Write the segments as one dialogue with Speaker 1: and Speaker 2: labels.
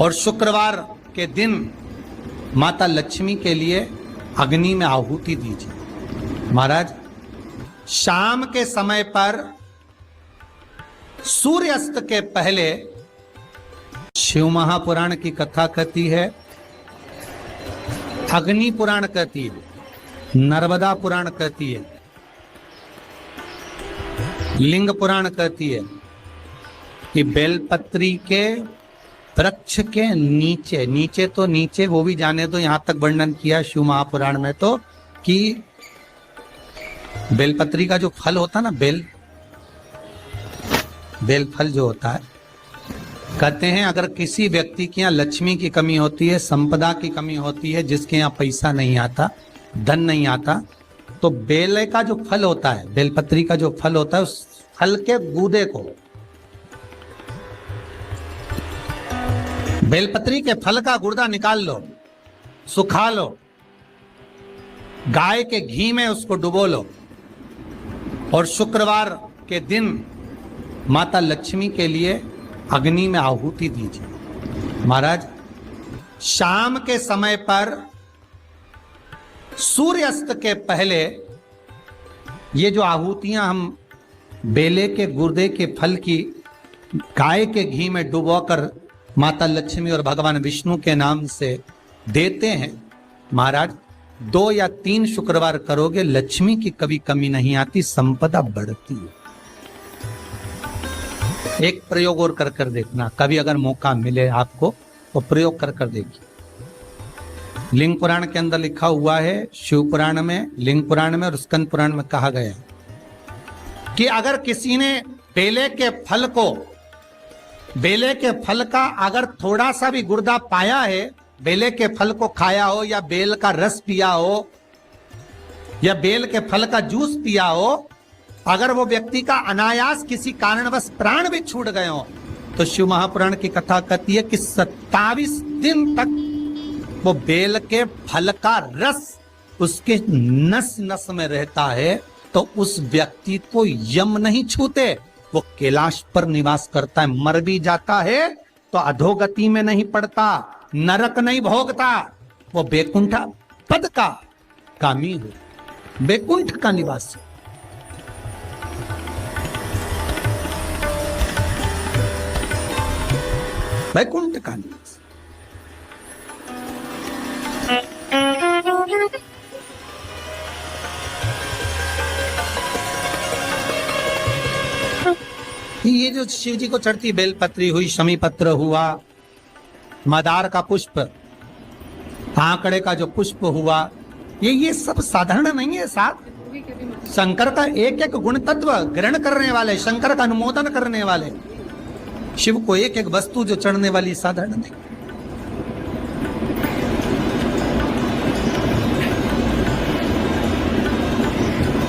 Speaker 1: और शुक्रवार के दिन माता लक्ष्मी के लिए अग्नि में आहुति दीजिए। महाराज, शाम के समय पर सूर्यास्त के पहले शिव महापुराण की कथा कहती है, अग्नि पुराण कहती है, नर्मदा पुराण कहती है, लिंग पुराण कहती है कि बेलपत्री के वृक्ष के नीचे तो नीचे वो भी जाने दो, यहां तक वर्णन किया शिव महापुराण में तो कि बेलपत्री का जो फल होता ना, बेल फल जो होता है, कहते हैं अगर किसी व्यक्ति के यहाँ लक्ष्मी की कमी होती है, संपदा की कमी होती है, जिसके यहाँ पैसा नहीं आता, धन नहीं आता, तो बेल का जो फल होता है, बेलपत्री का जो फल होता है, उस फल के गूदे को, बेलपत्री के फल का गुर्दा निकाल लो, सुखा लो, गाय के घी में उसको डुबो लो और शुक्रवार के दिन माता लक्ष्मी के लिए अग्नि में आहुति दीजिए। महाराज, शाम के समय पर सूर्यास्त के पहले ये जो आहुतियां हम बेले के गुर्दे के फल की गाय के घी में डुबोकर माता लक्ष्मी और भगवान विष्णु के नाम से देते हैं, महाराज 2 या 3 शुक्रवार करोगे, लक्ष्मी की कभी कमी नहीं आती, संपदा बढ़ती है। एक प्रयोग और कर देखना, कभी अगर मौका मिले आपको तो प्रयोग कर देखिए। लिंग पुराण के अंदर लिखा हुआ है, शिव पुराण में, लिंग पुराण में और स्कंद पुराण में कहा गया है कि अगर किसी ने बेले के फल का अगर थोड़ा सा भी गुर्दा पाया है, बेले के फल को खाया हो या बेल का रस पिया हो या बेल के फल का जूस पिया हो, अगर वो व्यक्ति का अनायास किसी कारणवश प्राण भी छूट गए हो, तो शिव महापुराण की कथा कहती है कि 27 दिन तक वो बेल के फल का रस उसके नस नस में रहता है, तो उस व्यक्ति को यम नहीं छूते, वो कैलाश पर निवास करता है। मर भी जाता है तो अधोगति में नहीं पड़ता, नरक नहीं भोगता, वो बैकुंठ पद का कामी हो, बैकुंठ का निवासी। बैकुंठ का निवास। ये जो शिव जी को चढ़ती बेलपत्री हुई, शमी पत्र हुआ, मदार का पुष्प, आंकड़े का जो पुष्प हुआ, ये सब साधारण नहीं है। साथ शंकर का एक एक गुण तत्व ग्रहण करने वाले, शंकर का अनुमोदन करने वाले, शिव को एक एक वस्तु जो चढ़ने वाली साधारण नहीं।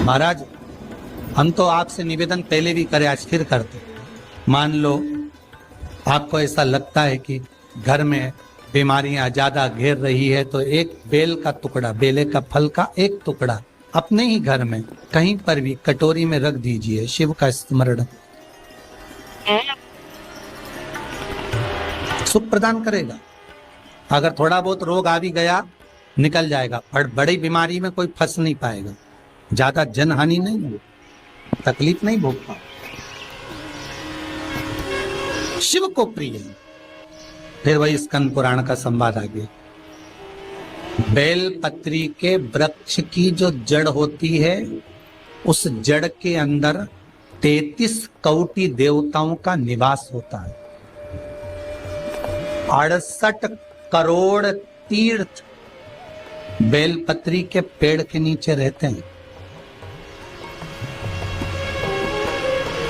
Speaker 1: महाराज, हम तो आपसे निवेदन पहले भी करे, आज फिर करते। मान लो आपको ऐसा लगता है कि घर में बीमारियां ज्यादा घेर रही है, तो एक बेल का टुकड़ा, बेले का फल का एक टुकड़ा अपने ही घर में कहीं पर भी कटोरी में रख दीजिए, शिव का स्मरण, सुख प्रदान करेगा। अगर थोड़ा बहुत रोग आ भी गया निकल जाएगा, पर बड़ी बीमारी में कोई फंस नहीं पाएगा, ज्यादा जनहानि नहीं होगी, तकलीफ नहीं भोग पाओ। शिव को प्रिय है। फिर वही स्कंद पुराण का संवाद आ गया। बेलपत्री के वृक्ष की जो जड़ होती है, उस जड़ के अंदर 33 कोटि देवताओं का निवास होता है। 68 करोड़ तीर्थ बेलपत्री के पेड़ के नीचे रहते हैं।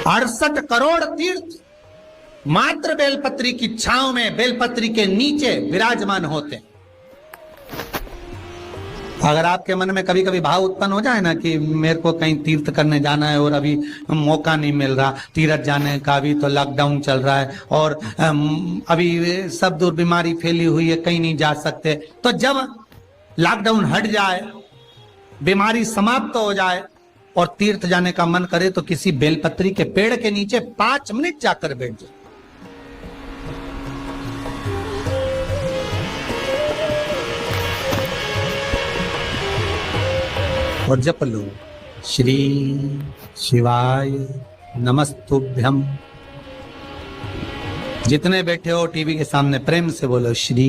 Speaker 1: 68 करोड़ तीर्थ मात्र बेलपत्री की छांव में, बेलपत्री के नीचे विराजमान होते हैं। अगर आपके मन में कभी कभी भाव उत्पन्न हो जाए ना कि मेरे को कहीं तीर्थ करने जाना है और अभी मौका नहीं मिल रहा, तीर्थ जाने का, अभी तो लॉकडाउन चल रहा है और अभी सब दूर बीमारी फैली हुई है, कहीं नहीं जा सकते, तो जब लॉकडाउन हट जाए, बीमारी समाप्त हो जाए और तीर्थ जाने का मन करे, तो किसी बेलपत्री के पेड़ के नीचे 5 मिनट जाकर बैठ जाए। और जप लो, श्री शिवाय नमस्तुभ्यम। जितने बैठे हो टीवी के सामने प्रेम से बोलो, श्री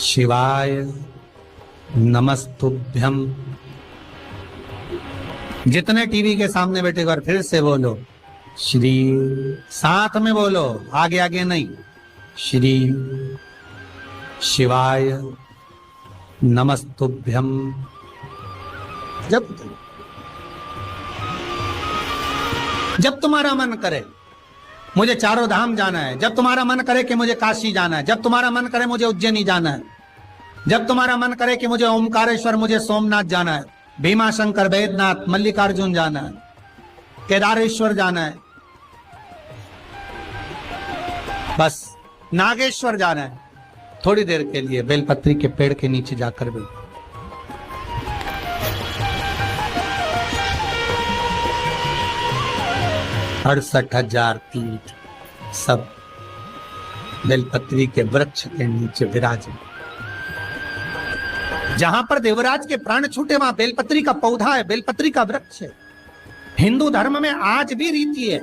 Speaker 1: शिवाय नमस्तुभ्यम। जितने टीवी के सामने बैठे बार फिर से बोलो, श्री, साथ में बोलो, आगे आगे नहीं, श्री शिवाय नमस्तुभ्यम। जब तुम्हारा मन करे मुझे चारों धाम जाना है, जब तुम्हारा मन करे कि मुझे काशी जाना है, जब तुम्हारा मन करे मुझे उज्जैनी जाना है, जब तुम्हारा मन करे कि मुझे ओमकारेश्वर, मुझे सोमनाथ जाना है, भीमाशंकर, बैद्यनाथ, मल्लिकार्जुन जाना है, केदारेश्वर जाना है, बस नागेश्वर जाना है, थोड़ी देर के लिए बेलपत्री के पेड़ के नीचे जाकर भी 68,000 तीर्थ सब बेलपत्री के वृक्ष के नीचे विराजे। जहां पर देवराज के प्राण छूटे वहां बेलपत्री का पौधा है, बेलपत्री का वृक्ष है। हिंदू धर्म में आज भी रीति है,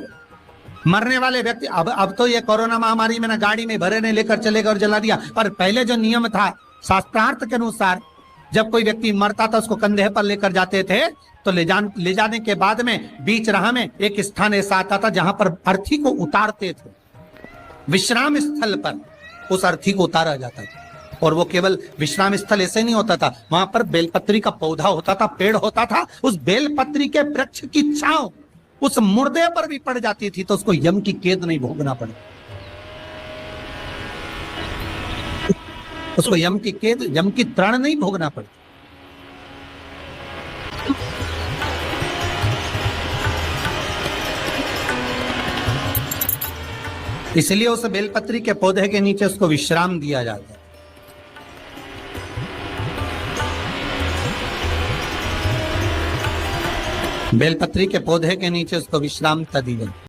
Speaker 1: मरने वाले व्यक्ति, अब तो ये कोरोना महामारी में ना गाड़ी में भरे ने लेकर चले गए और जला दिया, पर पहले जो नियम था शास्त्रार्थ के अनुसार, जब कोई व्यक्ति मरता था उसको कंधे पर लेकर जाते थे, तो ले जाने के बाद में बीच राह में एक स्थान ऐसा आता था जहां पर अर्थी को उतारते थे। विश्राम स्थल पर उस अर्थी को उतारा जाता था, और वो केवल विश्राम स्थल ऐसे नहीं होता था, वहां पर बेलपत्री का पौधा होता था, पेड़ होता था। उस बेलपत्री के वृक्ष की छांव उस मुर्दे पर भी पड़ जाती थी तो उसको यम की कैद नहीं भोगना पड़े, उसको यम की कैद, यम की तृण नहीं भोगना पड़े। इसलिए उस बेलपत्री के पौधे के नीचे उसको विश्राम दिया जाता है। बेलपत्री के पौधे के नीचे उसको विश्रामता दी जाती है।